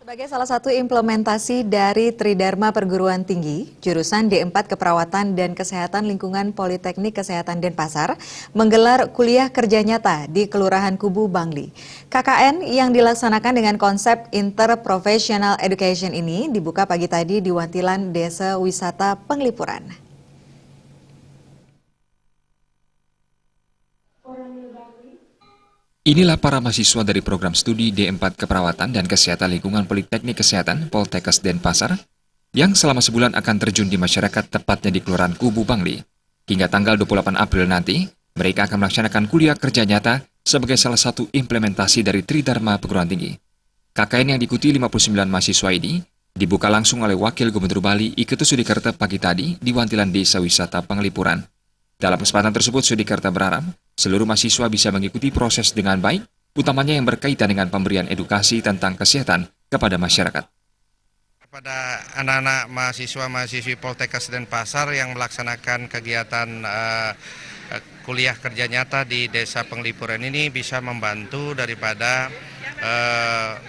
Sebagai salah satu implementasi dari Tridharma Perguruan Tinggi, jurusan D4 Keperawatan dan Kesehatan Lingkungan Politeknik Kesehatan Denpasar menggelar kuliah kerja nyata di Kelurahan Kubu, Bangli. KKN yang dilaksanakan dengan konsep Interprofessional Education ini dibuka pagi tadi di Wantilan Desa Wisata Penglipuran. Inilah para mahasiswa dari program studi D4 Keperawatan dan Kesehatan Lingkungan Politeknik Kesehatan Poltekkes Denpasar yang selama sebulan akan terjun di masyarakat tepatnya di Kelurahan Kubu, Bangli. Hingga tanggal 28 April nanti, mereka akan melaksanakan kuliah kerja nyata sebagai salah satu implementasi dari Tridharma Perguruan Tinggi. KKN yang diikuti 59 mahasiswa ini dibuka langsung oleh Wakil Gubernur Bali Iketu Sudikerta pagi tadi di Wantilan Desa Wisata Penglipuran. Dalam kesempatan tersebut, Sudikerta berharap seluruh mahasiswa bisa mengikuti proses dengan baik, utamanya yang berkaitan dengan pemberian edukasi tentang kesehatan kepada masyarakat. Kepada anak-anak mahasiswa-mahasiswi Poltekkes Denpasar yang melaksanakan kegiatan kuliah kerja nyata di Desa Penglipuran ini bisa membantu daripada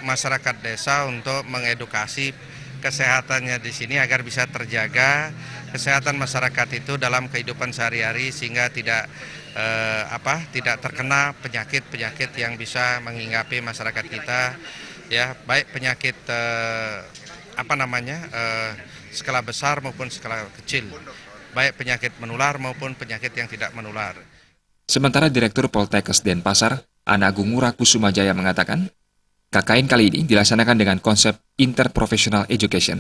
masyarakat desa untuk mengedukasi kesehatannya di sini agar bisa terjaga kesehatan masyarakat itu dalam kehidupan sehari-hari sehingga tidak terkena penyakit-penyakit yang bisa menghinggapi masyarakat kita, ya, baik penyakit skala besar maupun skala kecil, baik penyakit menular maupun penyakit yang tidak menular. Sementara Direktur Poltekkes Denpasar, Ana Agung Ngurah Kusumajaya mengatakan, KKN kali ini dilaksanakan dengan konsep Interprofessional Education.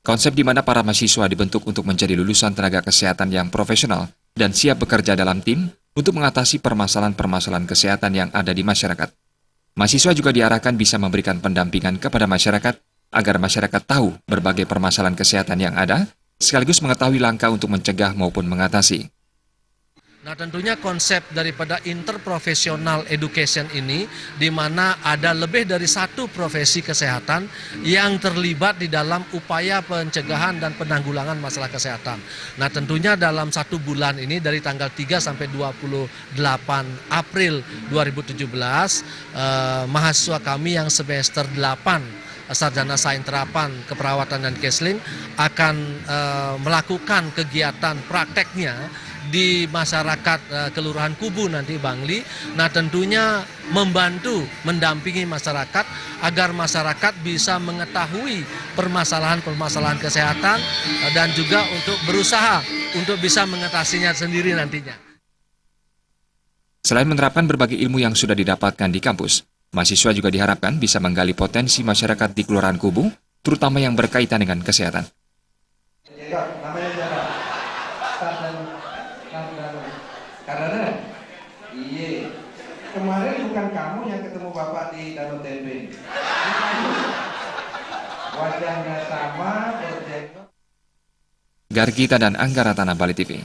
Konsep di mana para mahasiswa dibentuk untuk menjadi lulusan tenaga kesehatan yang profesional dan siap bekerja dalam tim untuk mengatasi permasalahan-permasalahan kesehatan yang ada di masyarakat. Mahasiswa juga diarahkan bisa memberikan pendampingan kepada masyarakat agar masyarakat tahu berbagai permasalahan kesehatan yang ada, sekaligus mengetahui langkah untuk mencegah maupun mengatasi. Nah, tentunya konsep daripada interprofessional education ini di mana ada lebih dari satu profesi kesehatan yang terlibat di dalam upaya pencegahan dan penanggulangan masalah kesehatan. Nah, tentunya dalam satu bulan ini dari tanggal 3 sampai 28 April 2017, mahasiswa kami yang semester 8 Sarjana Sains Terapan Keperawatan dan Kesling akan melakukan kegiatan prakteknya di masyarakat Kelurahan Kubu nanti Bangli. Nah, tentunya membantu mendampingi masyarakat agar masyarakat bisa mengetahui permasalahan-permasalahan kesehatan dan juga untuk berusaha untuk bisa mengatasinya sendiri nantinya. Selain menerapkan berbagai ilmu yang sudah didapatkan di kampus, mahasiswa juga diharapkan bisa menggali potensi masyarakat di Kelurahan Kubu, terutama yang berkaitan dengan kesehatan. Karena iya, kemarin bukan kamu yang ketemu Bapak di Danau Tempe. Wajahnya sama, berjenggot. Gargita dan Anggaratana, Bali TV.